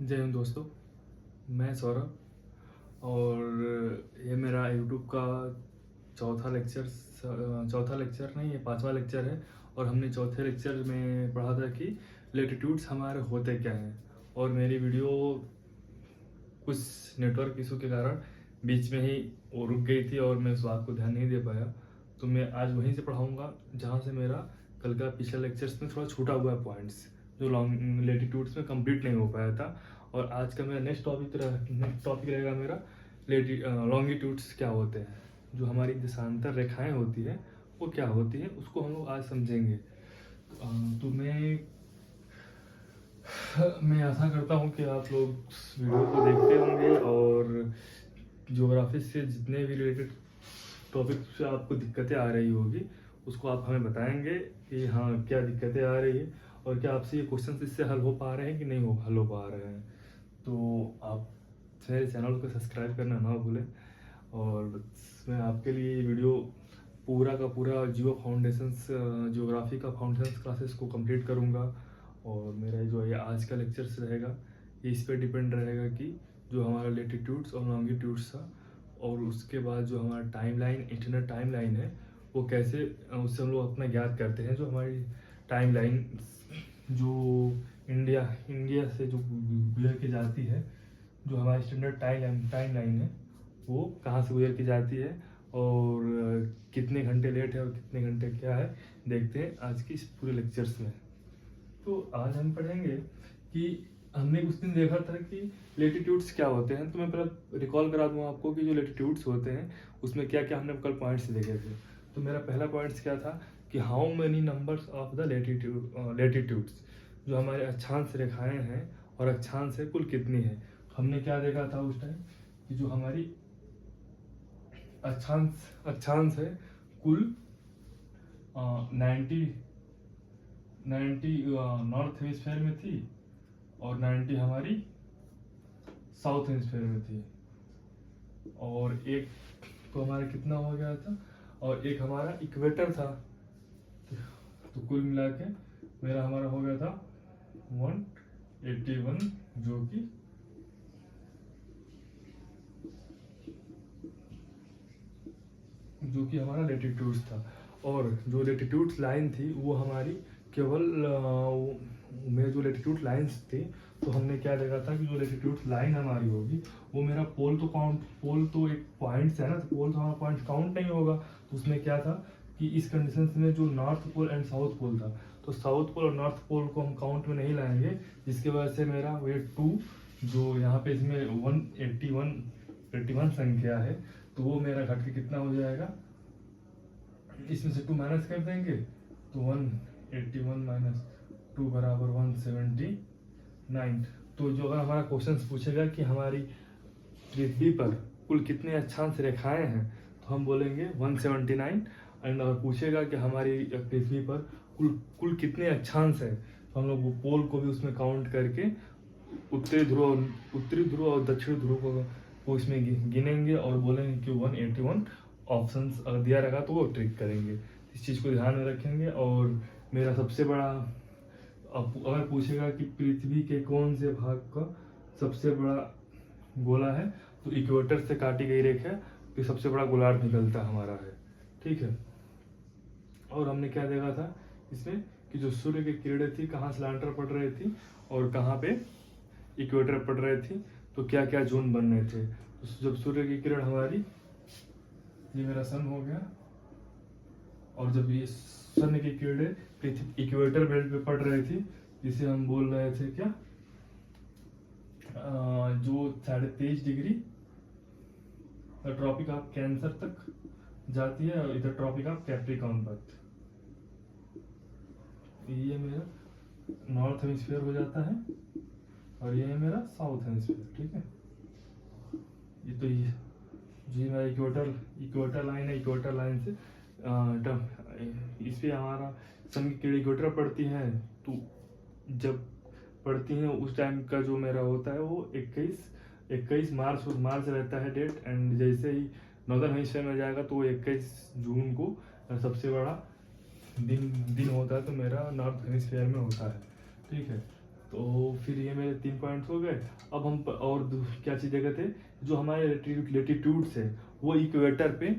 जय हिंद दोस्तों, मैं सौरभ और ये मेरा यूट्यूब का चौथा लेक्चर नहीं, ये 5वां लेक्चर है। और हमने चौथे लेक्चर में पढ़ा था कि लेटिट्यूड्स हमारे होते क्या हैं। और मेरी वीडियो कुछ नेटवर्क इशू के कारण बीच में ही वो रुक गई थी और मैं उस बात को ध्यान नहीं दे पाया। तो मैं आज वहीं से पढ़ाऊँगा जहाँ से मेरा कल का पिछले लेक्चर्स में थोड़ा छूटा हुआ है पॉइंट्स, जो लॉन्ग लेटिट्यूड्स में कंप्लीट नहीं हो पाया था। और आज का मेरा नेक्स्ट टॉपिक रहेगा मेरा लॉन्गिट्यूड्स क्या होते हैं, जो हमारी देशांतर रेखाएं होती है वो क्या होती है, उसको हम लोग आज समझेंगे। तो मैं आशा करता हूँ कि आप लोग वीडियो को देखते होंगे और ज्योग्राफी से जितने भी रिलेटेड टॉपिक से आपको दिक्कतें आ रही होगी उसको आप हमें बताएंगे कि हाँ क्या दिक्कतें आ रही है और क्या आपसे ये क्वेश्चन इससे हल हो पा रहे हैं कि नहीं हल हो पा रहे हैं। तो आप मेरे चैनल को सब्सक्राइब करना ना भूलें। और मैं आपके लिए ये वीडियो पूरा का पूरा जियोग्राफी का फाउंडेशंस क्लासेस को कंप्लीट करूँगा। और मेरा जो ये आज का लेक्चर्स रहेगा ये इस पर डिपेंड रहेगा कि जो हमारा लेटिट्यूड्स और लॉन्गिट्यूड्स था और उसके बाद जो हमारा टाइमलाइन इंटरनेट टाइमलाइन है वो कैसे उससे हम लोग अपना ज्ञात करते हैं। जो हमारी टाइमलाइन जो इंडिया से जो गुजर के जाती है, जो हमारी स्टैंडर्ड टाइमलाइन है वो कहाँ से गुजर के जाती है और कितने घंटे लेट है और कितने घंटे क्या है, देखते हैं आज की इस पूरे लेक्चर्स में। तो आज हम पढ़ेंगे कि हमने उस दिन देखा था कि लेटिट्यूड्स क्या होते हैं। तो मैं पहले रिकॉल करा दूँ आपको कि जो लेटिट्यूड्स होते हैं उसमें क्या क्या हमने कल पॉइंट्स देखे थे। तो मेरा पहला पॉइंट्स क्या था कि how many numbers of the latitudes, जो हमारे अक्षांश रेखाएं हैं और अक्षांश है कुल कितनी है। हमने क्या देखा था उस टाइम कि जो हमारी अक्षांश है कुल 90 नॉर्थ हेमिस्फेयर में थी और 90 हमारी साउथ हेमिस्फेयर में थी। और एक तो हमारा कितना हो गया था और एक हमारा इक्वेटर था। तो कुल मिला के मेरा हमारा हो गया था 181, जो कि हमारा लेटिट्यूड्स था। और जो लेटिट्यूड्स लाइन थी वो हमारी केवल मेरे जो लेटिट्यूड लाइंस थी, तो हमने क्या देखा था कि जो लेटिट्यूड लाइन हमारी होगी वो मेरा पोल तो एक पॉइंट्स है ना, तो पोल तो हमारा पॉइंट काउंट नहीं होगा। तो उसमें क्या था कि इस कंडीशन में जो north pole and south pole था, तो साउथ पोल और नॉर्थ पोल को हम काउंट में नहीं लाएंगे, जिसकी वजह से मेरा वेट 2 जो यहाँ पे इसमें 181 संख्या है, तो वो मेरा घट के कितना हो जाएगा, इसमें से 2 माइनस कर देंगे तो 181 माइनस 2 बराबर 179। तो जो अगर हमारा क्वेश्चन पूछेगा कि हमारी पृथ्वी पर कुल कितने अक्षांश रेखाएं हैं, तो हम बोलेंगे 179। एंड अगर पूछेगा कि हमारी पृथ्वी पर कुल कितने अक्षांश है, तो हम लोग वो पोल को भी उसमें काउंट करके उत्तरी ध्रुव और दक्षिण ध्रुव को इसमें गिनेंगे और बोलेंगे कि 181 ऑप्शंस अगर दिया रहेगा तो वो ट्रिक करेंगे। इस चीज़ को ध्यान में रखेंगे। और मेरा सबसे बड़ा अगर पूछेगा कि पृथ्वी के कौन से भाग का सबसे बड़ा गोला है, तो इक्वेटर से काटी गई रेखा तो सबसे बड़ा गोलार्ध निकलता हमारा है। ठीक है। और हमने क्या देखा था इसमें कि जो सूर्य की किरणें थी कहाँ स्लांटर पड़ रही थी और कहाँ पे इक्वेटर पड़ रहे थी, तो क्या क्या जोन बन रहे थे। तो जब सूर्य की किरण हमारी, ये मेरा सन हो गया, और जब ये सन की किरणें पृथ्वी इक्वेटर बेल्ट पे पड़ रही थी, जिसे हम बोल रहे थे क्या, जो 23.5 डिग्री ट्रॉपिक ऑफ कैंसर तक जाती है और इधर ट्रॉपिक ऑफ कैप्रिकॉर्न तक। ये मेरा नॉर्थ हेमिस्फीयर हो जाता है और ये है मेरा साउथ हेमिस्फीयर। ठीक है। ये तो ये जी मेरा इक्वेटर लाइन है। इक्वेटर लाइन से इस पे हमारा सन की किरण इक्वेटर पड़ती है, तो जब पड़ती है उस टाइम का जो मेरा होता है वो 21 मार्च रहता है डेट। एंड जैसे ही नॉर्दर्न हेमिस्फीयर में जाएगा तो 21 जून को सबसे बड़ा दिन होता है, तो मेरा नॉर्थ हेमिस्फीयर में होता है। ठीक है। तो फिर ये मेरे 3 पॉइंट्स हो गए। अब हम और क्या चीज़ देखे थे, जो हमारे लेटीट्यूड्स है वो इक्वेटर पे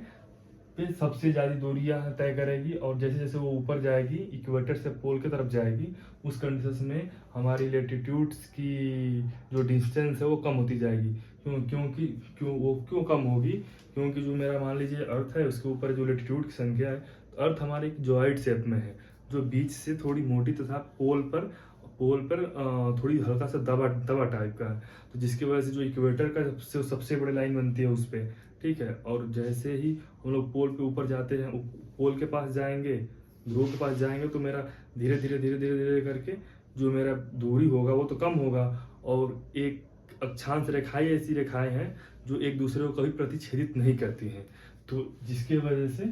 सबसे ज़्यादा दूरियां तय करेगी, और जैसे जैसे वो ऊपर जाएगी इक्वेटर से पोल की तरफ जाएगी, उस कंडीशन में हमारी लेटीट्यूड्स की जो डिस्टेंस है वो कम होती जाएगी। क्यों कम होगी? क्योंकि जो मेरा मान लीजिए अर्थ है, उसके ऊपर जो लेटीट्यूड की संख्या है, तो अर्थ हमारे एक जॉइड शेप में है, जो बीच से थोड़ी मोटी तथा पोल पर थोड़ी हल्का सा दबा दबा टाइप का है, तो जिसकी वजह से जो इक्वेटर का सबसे बड़ी लाइन बनती है उस पर, ठीक है। और जैसे ही हम लोग पोल पे ऊपर जाते हैं, पोल के पास जाएंगे, ध्रुव के पास जाएंगे, तो मेरा धीरे धीरे धीरे धीरे धीरे करके जो मेरा दूरी होगा वो तो कम होगा, और एक अक्षांश रेखाएं ऐसी रेखाएं हैं जो एक दूसरे को कभी प्रतिच्छेदित नहीं करती हैं, तो जिसके वजह से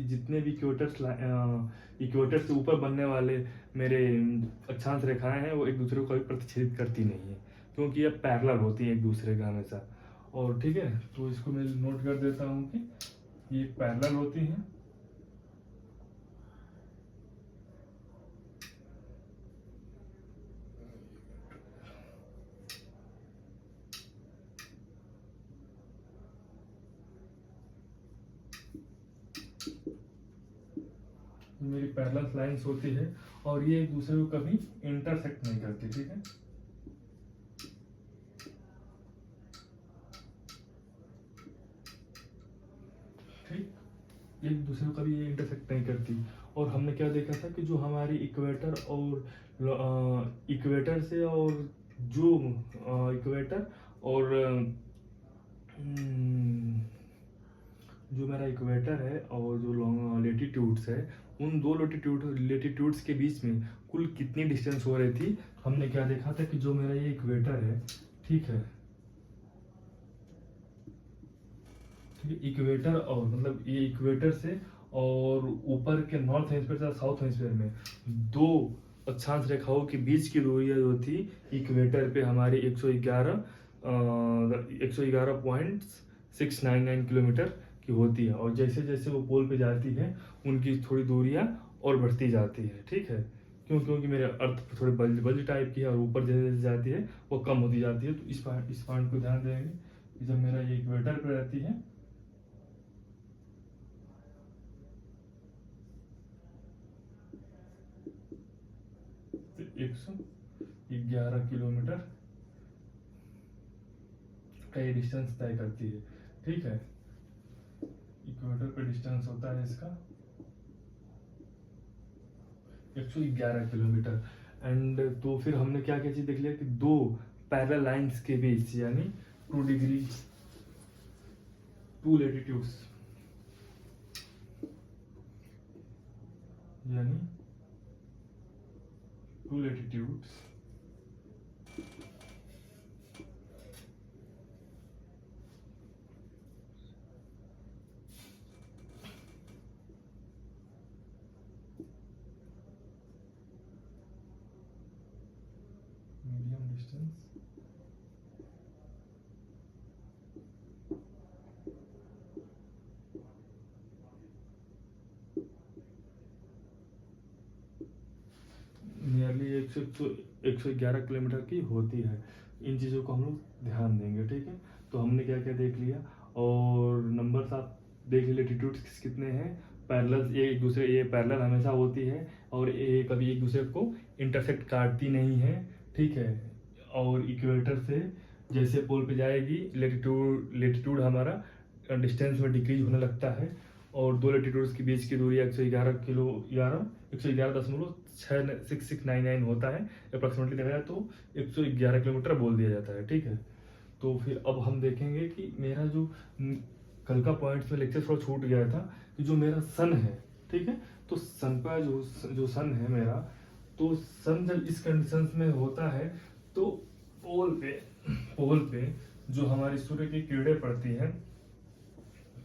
जितने भी इक्वेटर से ऊपर बनने वाले मेरे अक्षांश रेखाएं हैं वो एक दूसरे को कभी प्रतिच्छेदित करती नहीं है, क्योंकि ये पैरेलल होती हैं एक दूसरे का हमेशा। और ठीक है, तो इसको मैं नोट कर देता हूँ कि ये पैरेलल होती हैं। मेरी पैरेलल लाइंस होती है, और ये एक दूसरे को कभी इंटरसेक्ट नहीं करती, ठीक है। ठीक, एक दूसरे को कभी ये इंटरसेक्ट नहीं करती। और हमने क्या देखा था कि जो हमारी इक्वेटर से और जो इक्वेटर और जो मेरा इक्वेटर है और जो लेटीट्यूड्स है, उन दो लेटीट्यूड्स के बीच में कुल कितनी डिस्टेंस हो रही थी। हमने क्या देखा था कि जो मेरा ये इक्वेटर है, ठीक है, इक्वेटर और मतलब ये इक्वेटर से और ऊपर के नॉर्थ हेमिस्फीयर से साउथ हेमिस्फीयर में दो अक्षांश रेखाओं के बीच की दूरी जो थी इक्वेटर पे हमारी 111.699 किलोमीटर की होती है, और जैसे जैसे वो पोल पे जाती है उनकी थोड़ी दूरियां और बढ़ती जाती है, ठीक है। क्योंकि मेरे अर्थ थोड़े बल्ज टाइप की है, और ऊपर जैसे जैसे जाती है वो कम होती जाती है। तो इस पॉइंट को ध्यान देंगे कि जब मेरा ये इक्वेटर पे रहती है 111 किलोमीटर का ये डिस्टेंस तय करती है, ठीक है। इक्वेटर पे डिस्टेंस होता है इसका 111 किलोमीटर। एंड तो फिर हमने क्या क्या चीज देख लिया कि दो पैरेलल लाइंस के बीच, यानी 2 डिग्री 2 लेटीट्यूड्स, यानी 2 latitudes medium distance nearly 111 kilometre की होती है। इन चीज़ों को हम लोग ध्यान देंगे, ठीक है। तो हमने क्या क्या देख लिया, और नंबर आप देख लिया लेटीट्यूड्स कितने हैं, पैरेलल, ये एक दूसरे, ये पैरेलल हमेशा होती है, और ये कभी एक दूसरे को इंटरसेक्ट काटती नहीं है, ठीक है। और इक्वेटर से जैसे पोल पे जाएगी लेटीट्यूड हमारा डिस्टेंस में डिक्रीज होने लगता है, और दो लेटीट्यूड्स के बीच की दूरी 111.6699 होता है अप्रॉक्सीमेटली देखा जाए तो 111 किलोमीटर बोल दिया जाता है, ठीक है। तो फिर अब हम देखेंगे कि मेरा जो कल का पॉइंट्स में लेक्चर थोड़ा छूट गया था कि जो मेरा सन है, ठीक है, तो सन का जो सन है मेरा, तो सन जब इस कंडीशन में होता है तो पोल पे जो हमारी सूर्य की किरणें पड़ती हैं,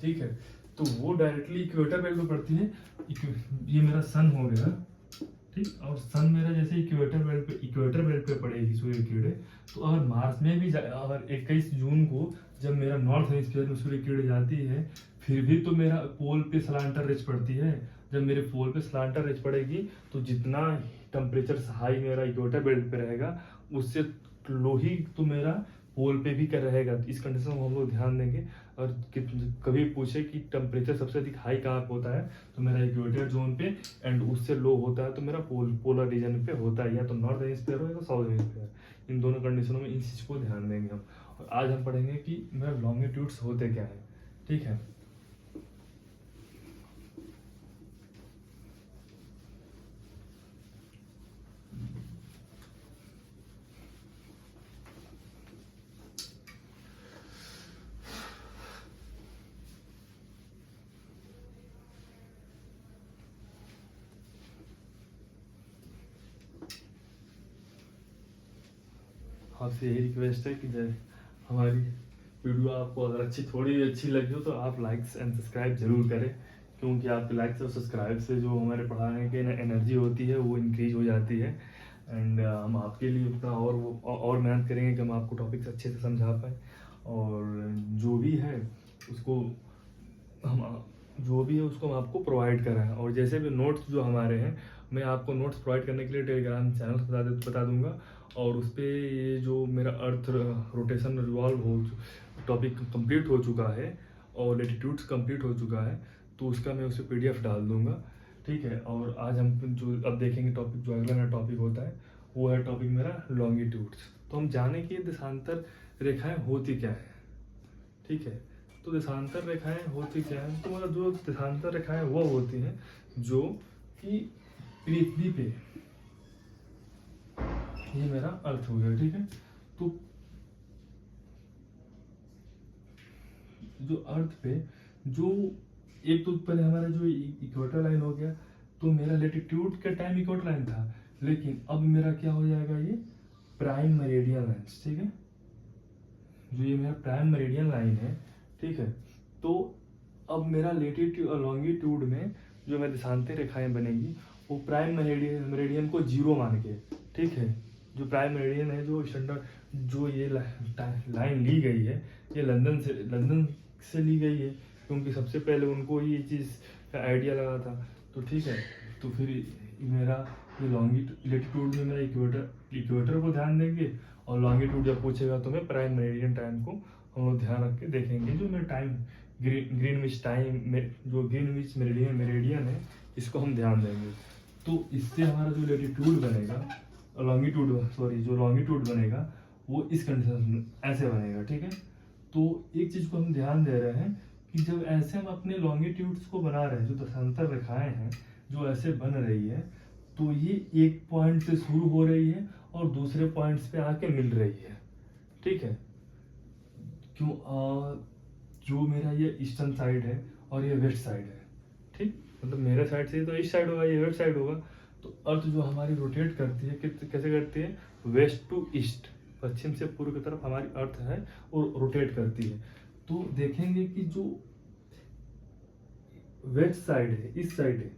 ठीक है, तो वो डायरेक्टली इक्वेटर बेल्ट पे पड़ती है। ये मेरा सन हो गया, ठीक। और सन मेरा जैसे इक्वेटर बेल्ट पे पड़ेगी सूर्य की किरणें, तो अगर मार्स में भी अगर 21 जून को जब मेरा नॉर्थ हेमिस्फीयर में सूर्य किरण जाती है फिर भी तो मेरा पोल पे सलांटर रेज पड़ती है। जब मेरे पोल पे सलांटर रेज पड़ेगी तो जितना टेम्परेचर हाई मेरा इक्वेटर बेल्ट पे रहेगा उससे लो ही तो मेरा पोल पे भी कर रहेगा। तो इस कंडीशन में हम लोग ध्यान देंगे। और कभी पूछे कि टेम्परेचर सबसे अधिक हाई कहाँ पे होता है तो मेरा इक्वेटर जोन पे, एंड उससे लो होता है तो मेरा पोलर रीजन पे होता है, या तो नॉर्थ हेमिस्फीयर हो या तो साउथ हेमिस्फीयर। इन दोनों कंडीशनों में इन चीज़ को ध्यान देंगे हम। और आज हम पढ़ेंगे कि मेरा लॉन्गिट्यूड्स होते क्या है। ठीक है, आपसे यही रिक्वेस्ट है कि हमारी वीडियो आपको अगर थोड़ी भी अच्छी लगी हो तो आप लाइक्स एंड सब्सक्राइब जरूर करें, क्योंकि आपके लाइक्स और सब्सक्राइब से जो हमारे पढ़ाने की एनर्जी होती है वो इंक्रीज हो जाती है। एंड हम आपके लिए उतना और मेहनत करेंगे कि हम आपको टॉपिक्स अच्छे से समझा पाए। और जो भी है उसको हम आपको प्रोवाइड कराएं। और जैसे भी नोट्स जो हमारे हैं मैं आपको नोट्स प्रोवाइड करने के लिए टेलीग्राम चैनल बता दूंगा। और उस पर ये जो मेरा अर्थ रोटेशन रिवॉल्व हो टॉपिक कंप्लीट हो चुका है और लेटीट्यूड्स कंप्लीट हो चुका है तो उसका मैं उसे PDF डाल दूंगा। ठीक है, और आज हम जो अब देखेंगे टॉपिक, जो अगला मेरा टॉपिक होता है वो है टॉपिक मेरा लॉन्गिट्यूड्स। तो हम जाने कि देशांतर रेखाएं होती क्या है। ठीक है, तो देशांतर रेखाएं होती क्या है, तो मतलब जो देशांतर रेखाएं वो होती हैं जो कि पृथ्वी पे, ये मेरा अर्थ हो गया। ठीक है, तो जो अर्थ पे जो एक तो पहले हमारा जो इक्वेटर लाइन हो गया, तो मेरा लेटीट्यूड का टाइम इक्वेटर लाइन था, लेकिन अब मेरा क्या हो जाएगा, ये प्राइम मेरिडियन लाइन। ठीक है, जो ये मेरा प्राइम मेरिडियन लाइन है। ठीक है, तो अब मेरा लेटीट्यूड लॉन्गिट्यूड में जो मेरी देशांतर रेखाएं बनेगी वो प्राइम मेरिडियन को 0 मान के। ठीक है, जो प्राइम मेरिडियन है, जो स्टैंडर्ड जो ये लाइन ली गई है ये लंदन से ली गई है, क्योंकि सबसे पहले उनको ही ये चीज़ का आइडिया लगा था। तो ठीक है, तो फिर मेरा ये लेटीट्यूड में मेरा इक्वेटर को ध्यान देंगे, और लॉन्गिट्यूड जब पूछेगा तो मैं प्राइम मेरिडियन टाइम को हम लोग ध्यान रख के देखेंगे। जो मेरा टाइम ग्रीनविच टाइम में जो ग्रीनविच मेरिडियन है इसको हम ध्यान देंगे। तो इससे हमारा जो लेटीट्यूड बनेगा जो लॉन्गिट्यूड बनेगा वो इस कंडीशन में ऐसे बनेगा। ठीक है, तो एक चीज को हम ध्यान दे रहे हैं कि जब ऐसे हम अपने लॉन्गिट्यूड्स को बना रहे हैं, जो देशांतर रेखाएं हैं जो ऐसे बन रही है, तो ये एक पॉइंट से शुरू हो रही है और दूसरे पॉइंट्स पे आके मिल रही है। ठीक है, जो मेरा ये ईस्टर्न साइड है और ये वेस्ट साइड है। ठीक, मतलब मेरे साइड से तो ईस्ट साइड होगा, ये वेस्ट साइड होगा। तो अर्थ जो हमारी रोटेट करती है कैसे करती है, वेस्ट टू ईस्ट, पश्चिम से पूर्व की तरफ हमारी अर्थ है और रोटेट करती है। तो देखेंगे कि जो वेस्ट साइड है, इस साइड है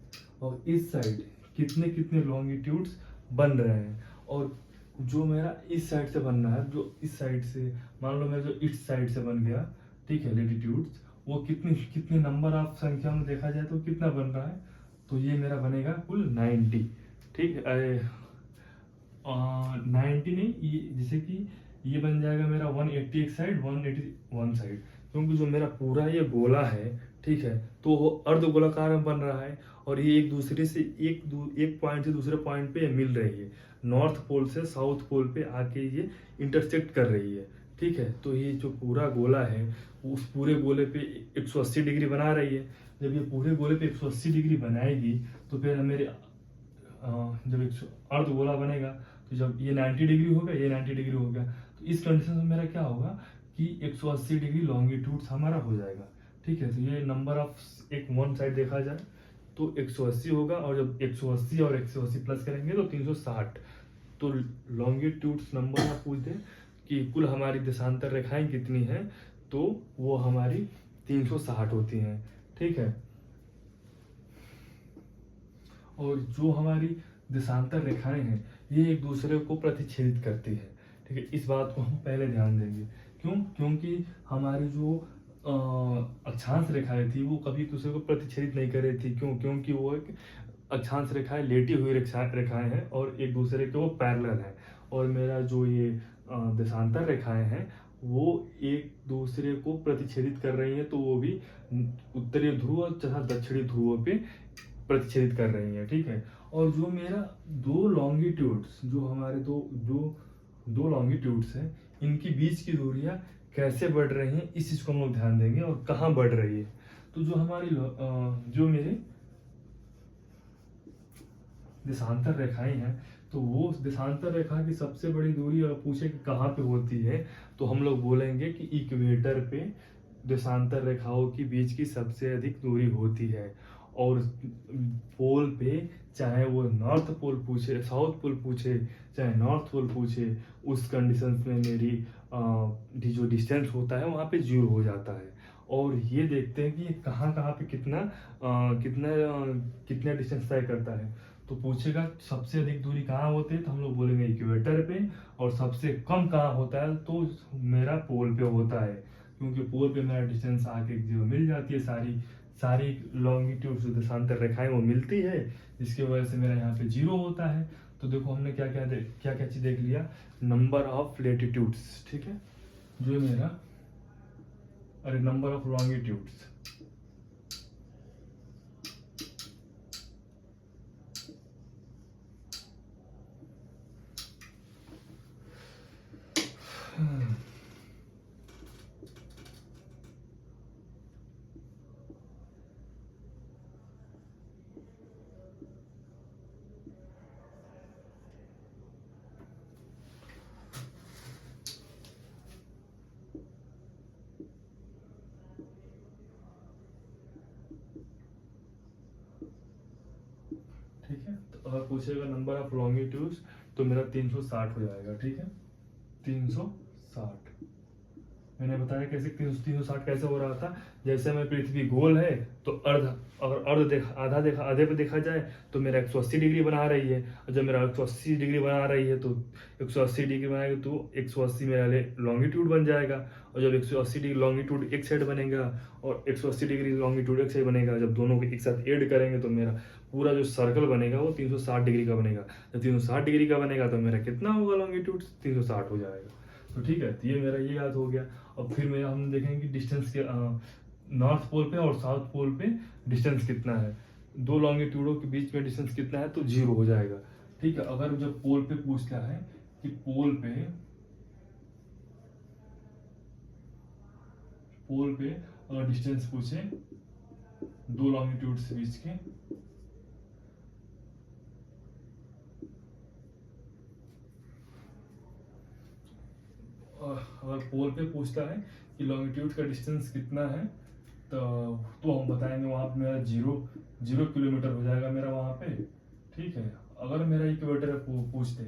और इस साइड है, कितने कितने लॉन्गिट्यूड्स बन रहे हैं। और जो मेरा इस साइड से बन रहा है, जो इस साइड से मान लो मेरा जो ईस्ट साइड से बन गया, ठीक है, लेटीट्यूड्स, वो कितने नंबर ऑफ संख्या में देखा जाए तो कितना बन रहा है, तो ये मेरा बनेगा कुल 90। ठीक है, 90 नहीं, ये जैसे कि ये बन जाएगा मेरा 180 एक साइड, 181 साइड, क्योंकि जो मेरा पूरा ये गोला है, ठीक है, तो वो अर्धगोलाकार में बन रहा है और ये एक दूसरे से एक पॉइंट से दूसरे पॉइंट पे मिल रही है, नॉर्थ पोल से साउथ पोल पे आके ये इंटरसेक्ट कर रही है। ठीक है, तो ये जो पूरा गोला है उस पूरे गोले पे 180 डिग्री बना रही है। जब ये पूरे गोले पे 180 डिग्री बनाएगी तो फिर मेरे जब अर्धगोला बनेगा, तो जब ये 90 डिग्री हो गया, ये 90 डिग्री हो गया, तो इस कंडीशन में मेरा क्या होगा कि 180 डिग्री लॉन्गिट्यूड हमारा हो जाएगा। ठीक है, तो ये नंबर ऑफ एक वन साइड देखा जाए तो 180 होगा, और जब 180 और 180 प्लस करेंगे तो 360। तो लॉन्गिट्यूड्स नंबर आप पूछ दें कि कुल हमारी देशांतर रेखाएं कितनी हैं, तो वो हमारी 360 होती हैं। ठीक है, और जो हमारी देशांतर रेखाएं हैं ये एक दूसरे को प्रतिच्छेदित करती है। ठीक है, इस बात को हम पहले ध्यान देंगे क्योंकि हमारी जो अक्षांश रेखाएं थी वो कभी दूसरे को प्रतिच्छेदित नहीं कर रही थी। क्योंकि वो एक अक्षांश रेखाएं लेटी हुई रेखाएं हैं और एक दूसरे के वो पैरेलल हैं। और मेरा जो ये देशांतर रेखाएं हैं वो एक दूसरे को प्रतिच्छेदित कर रही हैं, तो वो भी उत्तरी ध्रुव तथा दक्षिणी ध्रुवों पे प्रतिच्छेदित कर रही हैं, ठीक है। और जो मेरा दो लॉन्गिट्यूड्स, जो हमारे दो लॉन्गिट्यूड्स हैं, इनकी बीच की दूरियां कैसे बढ़ रही हैं, इस चीज को हम लोग ध्यान देंगे और कहाँ बढ़ रही है। तो जो हमारी जो मेरी देशांतर रेखाएं हैं, तो वो देशांतर रेखा की सबसे बड़ी दूरी अगर पूछे कि कहाँ पे होती है, तो हम लोग बोलेंगे कि इक्वेटर पे देशांतर रेखाओं के बीच की सबसे अधिक दूरी होती है। और पोल पे, चाहे वो नॉर्थ पोल पूछे, साउथ पोल पूछे, चाहे नॉर्थ पोल पूछे, उस कंडीशंस में मेरी जो डिस्टेंस होता है वहाँ पे 0 हो जाता है। और ये देखते हैं कि ये कहाँ कहाँ पे कितना डिस्टेंस तय करता है। तो पूछेगा सबसे अधिक दूरी कहाँ होती है, तो हम लोग बोलेंगे इक्वेटर पे। और सबसे कम कहाँ होता है, तो मेरा पोल पे होता है। क्योंकि पोल पे मेरा डिस्टेंस आके 0 मिल जाती है, सारी लॉन्गिट्यूड जो देशांतर रेखाएं वो मिलती है, जिसकी वजह से मेरा यहाँ पे 0 होता है। तो देखो हमने क्या क्या चीज देख लिया, नंबर ऑफ लेटिट्यूड्स, ठीक है, जो मेरा नंबर ऑफ लॉन्गिट्यूड्स, ठीक है। तो अगर पूछेगा नंबर ऑफ लॉन्गिट्यूड्स, तो मेरा 360 हो जाएगा, ठीक है, 360। मैंने बताया कैसे 360 कैसे हो रहा था। जैसे मैं पृथ्वी गोल है तो आधे पे देखा जाए तो मेरा 180 डिग्री बना रही है। और जब मेरा 180 डिग्री बना रही है तो 180 डिग्री बनाएगा तो 180 मेरा लॉन्गिट्यूड बन जाएगा। और जब 180 डिग्री लॉन्गिट्यूड एक साइड बनेगा और 180 डिग्री लॉन्गिट्यूड एक साइड बनेगा, जब दोनों को एक साथ ऐड करेंगे तो मेरा पूरा जो सर्कल बनेगा वो 360 डिग्री का बनेगा। जब 360 डिग्री का बनेगा तो मेरा कितना होगा, लॉन्गिट्यूड 360 हो जाएगा। तो ठीक है, तो ये मेरा ये याद हो गया। और फिर मेरा हम देखेंगे कि डिस्टेंस के नॉर्थ पोल पे और साउथ पोल पे डिस्टेंस कितना है, दो लॉन्गिट्यूडों के बीच में डिस्टेंस कितना है, तो 0 हो जाएगा, ठीक है। अगर जब पोल पे पूछता है कि पोल पे अगर डिस्टेंस पूछे दो लॉन्गिट्यूड्स के बीच के, अगर पोल पे पूछता है कि लॉन्गिट्यूड का डिस्टेंस कितना है, तो हम बताएंगे वहां पे मेरा 0 किलोमीटर हो जाएगा मेरा वहां पे, ठीक है। अगर मेरा इक्वेटर पूछते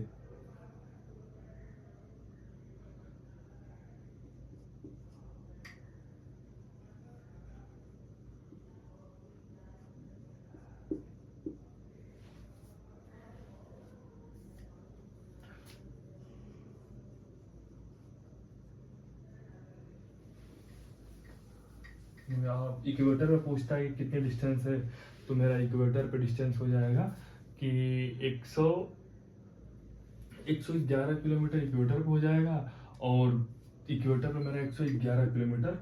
इक्वेटर पे पूछता है कि कितनी डिस्टेंस है, तो मेरा इक्वेटर पे डिस्टेंस हो जाएगा कि 111 किलोमीटर इक्वेटर पे हो जाएगा। और इक्वेटर पे मेरा 111 किलोमीटर,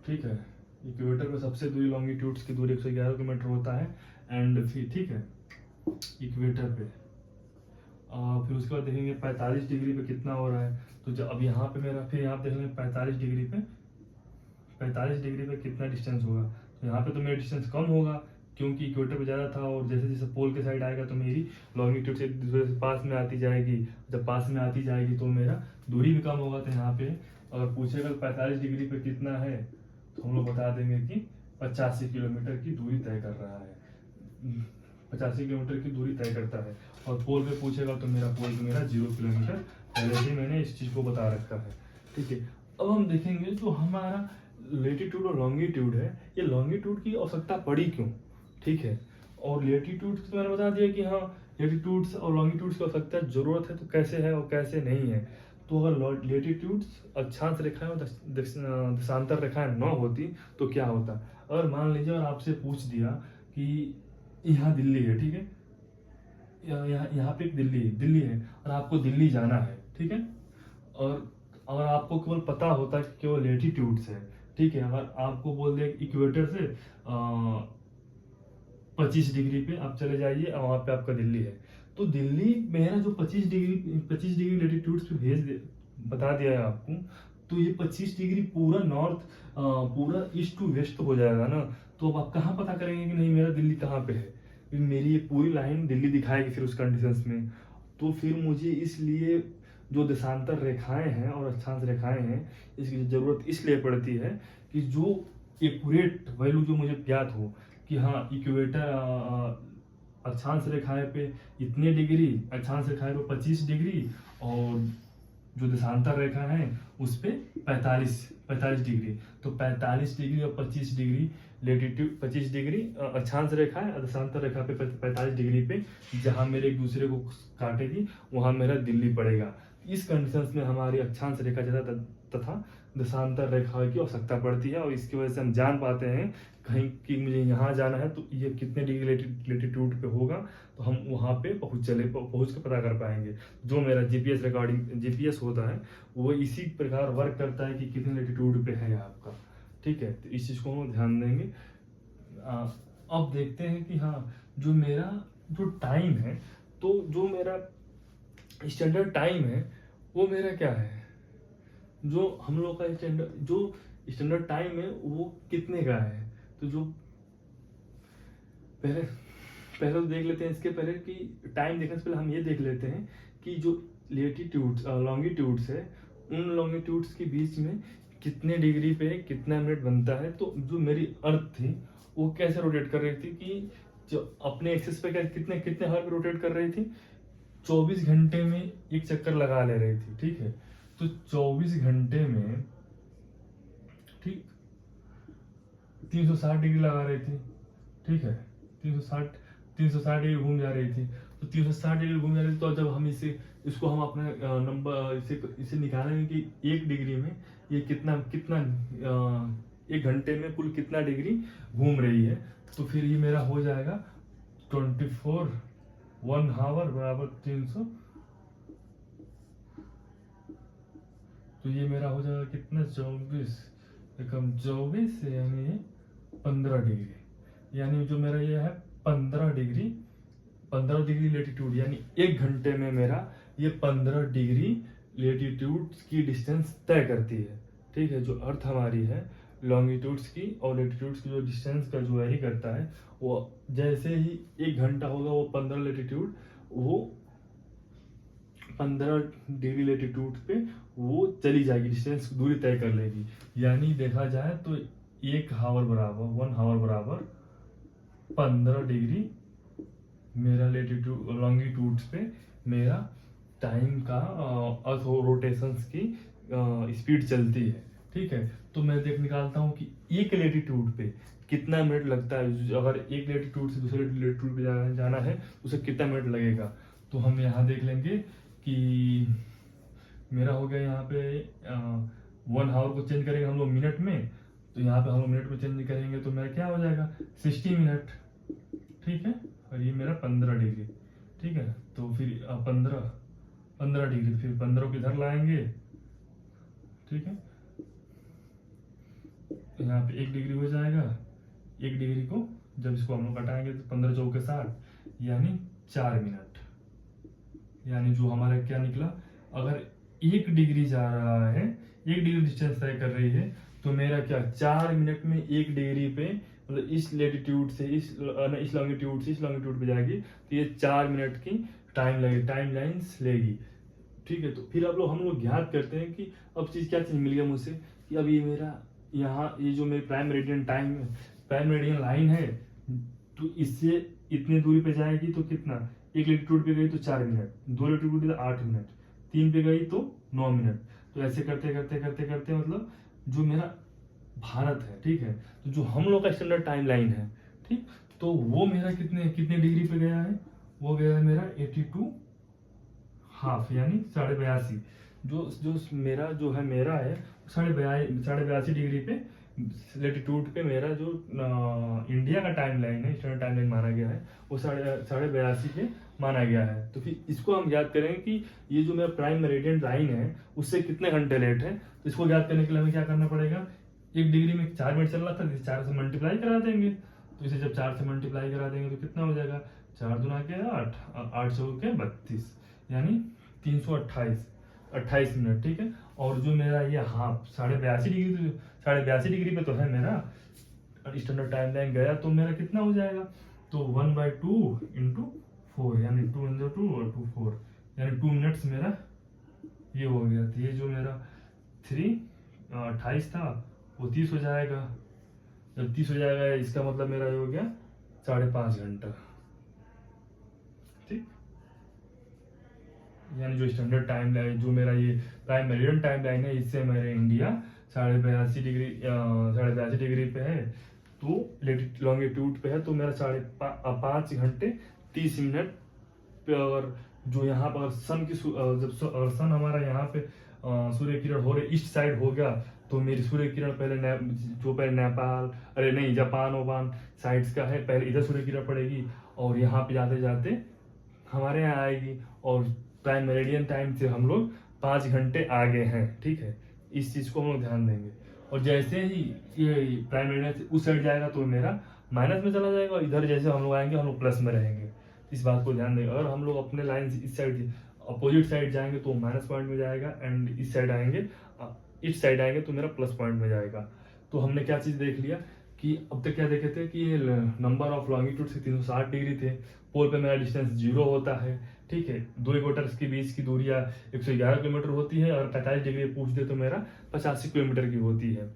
ठीक है। इक्वेटर पे सबसे दूरी लॉन्गिट्यूड्स की दूरी 111 किलोमीटर होता है। एंड फिर ठीक है, इक्वेटर पे फिर उसके बाद देखेंगे 45 डिग्री पे कितना हो रहा है। तो जब अब यहाँ पे मेरा फिर यहाँ पे देखेंगे 45 डिग्री पे कितना डिस्टेंस होगा। तो यहाँ पे तो मेरा डिस्टेंस कम होगा क्योंकि इक्वेटर पे ज़्यादा था, और जैसे जैसे पोल के साइड आएगा तो मेरी लॉन्गिट्यूड से दूसरे से पास में आती जाएगी। जब पास में आती जाएगी तो मेरा दूरी भी कम होगा। तो यहाँ पे अगर पूछेगा 45 डिग्री पे कितना है, तो हम लोग बता देंगे कि 85 किलोमीटर की दूरी तय कर रहा है, 85 किलोमीटर की दूरी तय करता है। और पोल पे पूछेगा तो मेरा पोल पे मेरा 0 किलोमीटर पहले ही मैंने इस चीज़ को बता रखा है, ठीक है। अब हम देखेंगे जो हमारा लेटीट्यूड और लॉन्गिट्यूड है, ये लॉन्गिट्यूड की आवश्यकता पड़ी क्यों, ठीक है। और लेटीट्यूड तो मैंने बता दिया कि हाँ लेटीट्यूड्स और लॉन्गिट्यूड्स की आवश्यकता जरूरत है, तो कैसे है और कैसे नहीं है। तो अगर लेटीट्यूड्स अक्षांश रेखाएं और देशांतर रेखाएं न होती तो क्या होता। अगर मान लीजिए और आपसे पूछ दिया कि यहाँ दिल्ली है, ठीक है, यहाँ पे एक दिल्ली है और आपको दिल्ली जाना है, ठीक है, और आपको केवल पता होता है कि केवल लेटीट्यूड्स है, ठीक है, अगर आपको बोल दे इक्वेटर से 25 डिग्री पे आप चले जाइए और वहाँ पे आपका दिल्ली है, तो दिल्ली मेरा जो 25 डिग्री लेटीट्यूड्स पे बता दिया है आपको, तो ये 25 डिग्री पूरा नॉर्थ पूरा ईस्ट टू वेस्ट हो जाएगा ना। तो अब आप कहाँ पता करेंगे कि नहीं मेरा दिल्ली कहाँ पे है, मेरी ये पूरी लाइन दिल्ली दिखाएगी फिर उस कंडीशंस में। तो फिर मुझे इसलिए जो देशांतर रेखाएं हैं और अक्षांश रेखाएं हैं इसकी जरूरत इसलिए पड़ती है कि जो एक्यूरेट वैल्यू जो मुझे ज्ञात हो कि हाँ इक्वेटर अक्षांश रेखाएं पे इतने डिग्री, अक्षांश रेखाएं पे 25 डिग्री और जो देशांतर रेखा है उस पे 45 डिग्री। तो 45 डिग्री और 25 डिग्री लेटीट्यूड, 25 डिग्री अक्षांश रेखा है और देशांतर रेखा पे 45 डिग्री पे जहां मेरे एक दूसरे को काटेगी वहां मेरा दिल्ली पड़ेगा। इस कंडीशंस में हमारी अक्षांश रेखा ज्यादा तथा देशांतर रेखा की आवश्यकता पड़ती है और इसकी वजह से हम जान पाते हैं कहीं कि मुझे यहाँ जाना है तो ये कितने डिग्री लेटीट्यूड पे होगा, तो हम वहाँ पे पहुँच के पता कर पाएंगे। जो मेरा जीपीएस रिकॉर्डिंग जीपीएस होता है वो इसी प्रकार वर्क करता है कि कितने लेटीट्यूड पे है आपका, ठीक है। तो इस चीज़ को हम ध्यान देंगे। अब देखते हैं कि हाँ जो मेरा जो टाइम है, तो जो मेरा स्टैंडर्ड टाइम है वो मेरा क्या है, जो हम लोग का स्टैंडर्ड टाइम है वो कितने का है। तो जो पहले तो देख लेते हैं, इसके पहले कि टाइम देखने से पहले हम ये देख लेते हैं कि जो लेटीट्यूड्स लॉन्गिट्यूड्स है उन लॉन्गिट्यूड्स के बीच में कितने डिग्री पे कितना मिनट बनता है। तो जो मेरी अर्थ थी वो कैसे रोटेट कर रही थी कि जो अपने एक्सिस पे कितने हावर पे रोटेट कर रही थी, 24 घंटे में एक चक्कर लगा ले रही थी, ठीक है। तो 24 घंटे में ठीक 360 डिग्री लगा रही थी, ठीक है, 360 डिग्री घूम जा रही थी। तो 360 डिग्री घूम जा रही थी, तो जब हम इसको हम अपना नंबर इसे निकालेंगे कि एक डिग्री में ये कितना एक घंटे में कुल कितना डिग्री घूम रही है, तो फिर ये मेरा हो जाएगा 24 1 हावर बराबर 300। तो ये मेरा हो जाएगा कितना 24 यानी 15 डिग्री, यानी जो मेरा ये है 15 डिग्री लेटीट्यूड, यानी एक घंटे में मेरा ये 15 डिग्री लेटीट्यूड की डिस्टेंस तय करती है, ठीक है। जो अर्थ हमारी है लॉन्गिट्यूड्स की और लेटीट्यूड्स की जो डिस्टेंस का जो वेरी करता है वो जैसे ही एक घंटा होगा वो 15 लेटीट्यूड वो 15 डिग्री लेटीट्यूड पे वो चली जाएगी, डिस्टेंस दूरी तय कर लेगी। यानी देखा जाए तो 1 हावर बराबर 15 डिग्री मेरा लेटीट्यूड लॉन्गिट्यूड्स पे मेरा टाइम का अर्थ रोटेशंस की स्पीड चलती है, ठीक है। तो मैं निकालता हूँ कि एक लेटीट्यूड पे कितना मिनट लगता है, अगर एक लेटीट्यूड से दूसरे लेटीट्यूड पे जाना है उसे कितना मिनट लगेगा। तो हम यहाँ देख लेंगे कि मेरा हो गया यहाँ पे 1 हावर को चेंज करेंगे हम लोग मिनट में, तो यहाँ पे हम लोग मिनट में चेंज करेंगे तो मेरा क्या हो जाएगा 60 मिनट, ठीक है। और ये मेरा 15 डिग्री, ठीक है। तो फिर 15 डिग्री, फिर 15 को इधर लाएंगे, ठीक है। तो यहाँ पे 1 डिग्री हो जाएगा, 1 डिग्री को जब इसको हम लोग घटाएंगे तो 15 चौके 60 यानी 4 मिनट। यानी जो हमारा क्या निकला, अगर 1 डिग्री जा रहा है, 1 डिग्री डिस्टेंस तय कर रही है, तो मेरा क्या 4 मिनट में 1 डिग्री पे मतलब इस लेटीट्यूड से इस लॉन्गिट्यूड से इस लॉन्गिट्यूड पे जाएगी, तो ये 4 मिनट की टाइम लाइन्स लेगी, ठीक है। तो फिर अब हम लोग ज्ञात करते हैं कि अब क्या चीज मिल गया मुझसे कि अब ये मेरा यहाँ ये जो मेरी प्राइम मेरिडियन लाइन है, तो इससे इतनी दूरी पे जाएगी तो कितना, 1 लेटीट्यूड पे गई तो 4 मिनट, 2 लेटीट्यूड पे 8 मिनट, 3 पे गई तो 9 मिनट। तो ऐसे करते करते मतलब जो मेरा भारत है, ठीक है, तो जो हम लोग का स्टैंडर्ड टाइम लाइन है, ठीक, तो वो मेरा कितने डिग्री पे गया है, वो गया है मेरा 82 हाफ यानी 82.5। जो जो मेरा है 82.5 डिग्री पे लेटीट्यूड पे मेरा जो इंडिया का टाइम लाइन है, स्टैंडर्ड टाइम लाइन माना गया है, वो 82.5 पे माना गया है। तो फिर इसको हम ज्ञात करेंगे कि ये जो मेरा प्राइम मेरिडियन लाइन है उससे कितने घंटे लेट है। तो इसको ज्ञात करने के लिए हमें क्या करना पड़ेगा, 1 डिग्री में 4 मिनट चल रहा था, 4 से मल्टीप्लाई करा देंगे। तो इसे जब 4 से मल्टीप्लाई करा देंगे तो कितना हो जाएगा, 4 दूना के 8, 8 सौ के 32, यानी 328 मिनट, ठीक है। और जो मेरा ये हाफ 82.5 डिग्री पे तो है मेरा स्टैंडर्ड टाइम लाइन गया, तो मेरा कितना हो जाएगा, तो 1/2 इंटू 4, यानी 2 × 2 और 2 4, यानी 2 मिनट्स मेरा ये हो गया। तो ये जो मेरा 28 था वो 30 हो जाएगा। जब 30 हो जाएगा इसका मतलब मेरा ये हो गया 5.5 घंटा, ठीक। यानी जो स्टैंडर्ड टाइम लाइन, जो मेरा ये प्राइम मेरिडियन टाइम लाइन है, इससे मेरे इंडिया 82.5 डिग्री पे है, तो लॉन्गिट्यूड पे है, तो मेरा 5 घंटे 30 मिनट पे। और जो यहाँ पर सन की जब सन हमारा यहाँ पे सूर्य किरण हो रहे ईस्ट साइड हो गया, तो मेरी सूर्य किरण पहले नेपाल, अरे नहीं, जापान ओपान साइड्स का है, पहले इधर सूर्य किरण पड़ेगी और यहाँ पे जाते जाते हमारे यहाँ आएगी। और प्राइम मेरिडियन टाइम से हम लोग 5 घंटे आगे हैं, ठीक है। इस चीज को हम लोग ध्यान देंगे। और जैसे ही ये प्राइम मेरिडियन से उस साइड जाएगा तो मेरा माइनस में चला जाएगा, और इधर जैसे हम लोग आएंगे हम लोग प्लस में रहेंगे। इस बात को ध्यान देंगे। अगर हम लोग अपने लाइन से इस साइड अपोजिट साइड जाएंगे तो माइनस पॉइंट में जाएगा, एंड इस साइड आएंगे तो मेरा प्लस पॉइंट में जाएगा। तो हमने क्या चीज देख लिया कि अब तक क्या देखे थे कि नंबर ऑफ लॉन्गिट्यूड से 360 डिग्री थे, पोल पे मेरा डिस्टेंस 0 होता है, ठीक है। दो इक्वेटर्स के बीच की दूरियां 111 किलोमीटर होती है, और 45 डिग्री पूछ दे तो मेरा 85 किलोमीटर की होती है।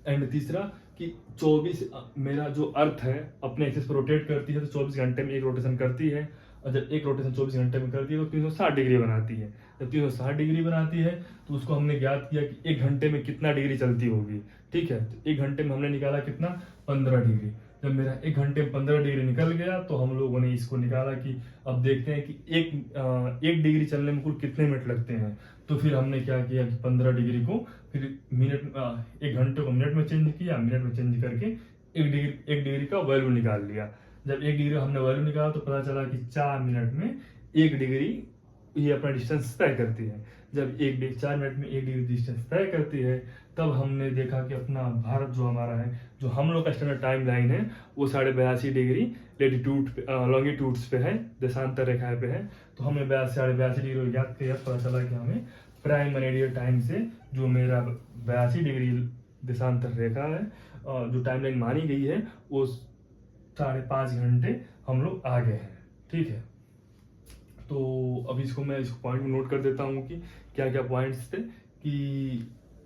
एंड तीसरा कि 24 मेरा जो अर्थ है अपने एक्सिस पर रोटेट करती है, तो 24 घंटे में एक रोटेशन करती है, और जब एक रोटेशन 24 घंटे में करती है तो 360 डिग्री बनाती है। जब 360 डिग्री बनाती है तो उसको हमने ज्ञात किया कि 1 घंटे में कितना डिग्री चलती होगी, ठीक है। तो 1 घंटे में हमने निकाला कितना, 15 डिग्री। जब मेरा 1 घंटे में 15 डिग्री निकल गया तो हम लोगों ने इसको निकाला कि अब देखते हैं कि एक डिग्री चलने में कुल कितने मिनट लगते हैं। तो फिर हमने क्या किया कि 15 डिग्री को फिर 1 घंटे को मिनट में चेंज किया, मिनट में चेंज करके 1 डिग्री का वैल्यू निकाल लिया। जब 1 डिग्री हमने वैल्यू निकाला तो पता चला कि 4 मिनट में 1 डिग्री ये अपना डिस्टेंस तय करती है। जब 4 मिनट में 1 डिग्री डिस्टेंस तय करती है, तब हमने देखा कि अपना भारत जो हमारा है, जो हम लोग का स्टैंडर्ड टाइम लाइन है, वो 82.5 डिग्री लेटीट्यूड लॉन्गिट्यूड्स पे है, देशांतर रेखा पे है। तो हमने 82.5 डिग्री याद किया, पता चला कि हमें प्राइम मेरिडियन टाइम से जो मेरा 82 डिग्री देशांतर रेखा है, जो टाइम लाइन मानी गई है, वो 5.5 घंटे हम लोग आगे हैं, ठीक है। तो अभी मैं इसको पॉइंट में नोट कर देता हूँ कि क्या क्या पॉइंट्स थे कि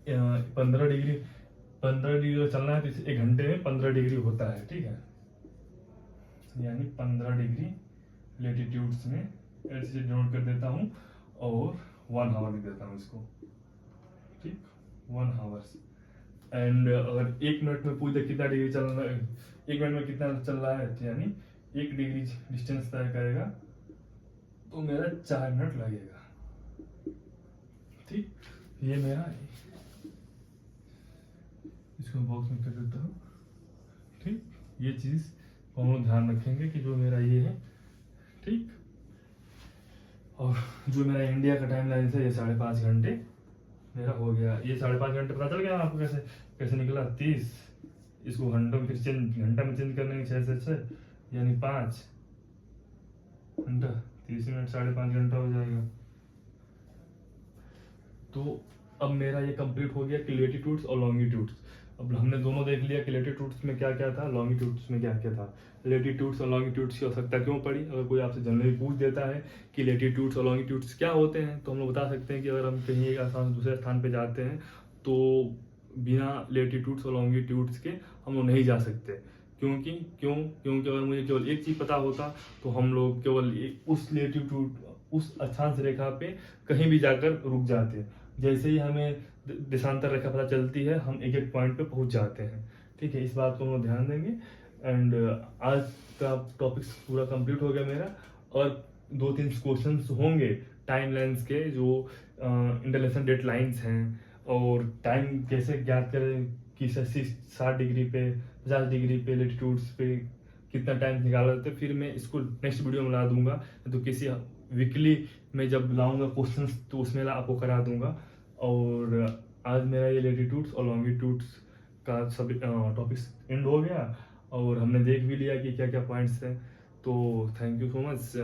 15 डिग्री चलना है तो इसे 1 घंटे में 15 डिग्री होता है, ठीक है। यानी 15 डिग्री लेटीट्यूड्स में ऐसे नोट कर देता हूँ, और 1 आवर लिख देता हूँ इसको, ठीक, 1 आवर्स। एंड अगर 1 मिनट में पूछ दे कितना डिग्री चल रहा है, 1 मिनट में कितना चल रहा है, तो यानी 1 डिग्री डिस्टेंस तय करेगा तो मेरा 4 मिनट लगेगा, ठीक। ये मेरा, इसको बॉक्स में कर देता हूँ, ठीक। ये चीज को हम लोग ध्यान रखेंगे कि जो मेरा ये है, ठीक। और जो मेरा इंडिया का टाइम लाइन है ये 5.5 घंटे मेरा हो गया। ये 5.5 घंटे पता चल गया आपको कैसे निकला। 30 इसको घंटों में फिर घंटा में चेंज करने के 6 से 6 यानी 5 घंटा 30 मिनट 5.5 घंटा हो जाएगा। तो अब मेरा ये कंप्लीट हो गया कि लेटीट्यूड्स और लॉन्गिट्यूड्स। अब हमने दोनों देख लिया कि लेटीट्यूड्स में क्या क्या था, लॉन्गिट्यूड्स में क्या क्या था। लेटीट्यूड्स और लॉन्गिट्यूड्स की आवश्यकता क्यों पड़ी, अगर कोई आपसे जनरली पूछ देता है कि लेटीट्यूड्स और लॉन्गिट्यूड्स क्या होते हैं, तो हम लोग बता सकते हैं कि अगर हम कहीं एक स्थान से दूसरे स्थान पे जाते हैं तो बिना लेटीट्यूड्स और लॉन्गिट्यूड्स के हम लोग नहीं जा सकते। क्योंकि अगर मुझे केवल एक चीज पता होता तो हम लोग केवल उस लेटीट्यूड, उस अक्षांश रेखा पे कहीं भी जाकर रुक जाते। जैसे ही हमें देशांतर रेखा पता चलती है हम एक एक पॉइंट पे पहुंच जाते हैं, ठीक है। इस बात को हम लोग ध्यान देंगे। एंड आज का टॉपिक पूरा कंप्लीट हो गया मेरा, और 2-3 क्वेश्चंस होंगे टाइम लेंस के जो इंटरनेशनल डेट लाइन्स हैं और टाइम कैसे ज्ञात करें कि 60 डिग्री पे 50 डिग्री पे लेटीट्यूड्स पे कितना टाइम निकाला जाता है, फिर मैं इसको नेक्स्ट वीडियो में ला दूंगा। तो किसी वीकली में जब लाऊंगा क्वेश्चंस तो उसमें आपको करा दूंगा। और आज मेरा ये लेटीट्यूड्स और लॉन्गिट्यूड्स का सब टॉपिक्स एंड हो गया और हमने देख भी लिया कि क्या क्या पॉइंट्स हैं। तो थैंक यू सो मच।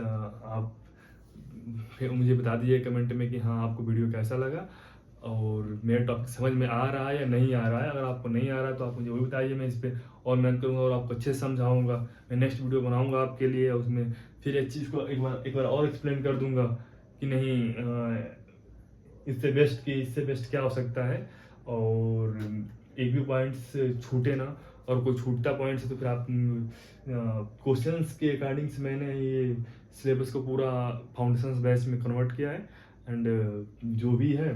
आप फिर मुझे बता दीजिए कमेंट में कि हाँ आपको वीडियो कैसा लगा और मेरा टॉपिक समझ में आ रहा है या नहीं आ रहा है। अगर आपको नहीं आ रहा है तो आप मुझे वो भी बताइए, मैं इस पर और मेहनत करूँगा और आपको अच्छे से समझाऊंगा। मैं नेक्स्ट वीडियो बनाऊंगा आपके लिए, उसमें फिर इस चीज़ को एक बार और एक्सप्लेन कर दूंगा कि नहीं इससे बेस्ट क्या हो सकता है। और एक भी पॉइंट्स छूटे ना, और कोई छूटता पॉइंट्स है तो फिर आप क्वेश्चंस के अकॉर्डिंग से मैंने ये सिलेबस को पूरा फाउंडेशंस बैच में कन्वर्ट किया है। एंड जो भी है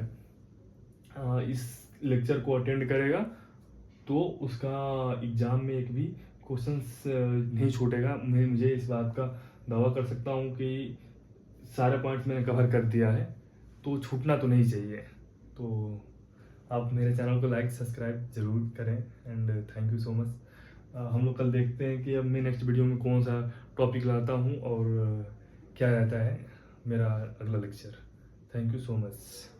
इस लेक्चर को अटेंड करेगा तो उसका एग्ज़ाम में एक भी क्वेश्चंस नहीं छूटेगा। मुझे इस बात का दावा कर सकता हूँ कि सारे पॉइंट्स मैंने कवर कर दिया है, तो छूटना तो नहीं चाहिए। तो आप मेरे चैनल को लाइक सब्सक्राइब ज़रूर करें and thank you so much. हम लोग कल देखते हैं कि अब मैं नेक्स्ट वीडियो में कौन सा टॉपिक लाता हूँ और क्या रहता है मेरा अगला lecture. Thank you so much.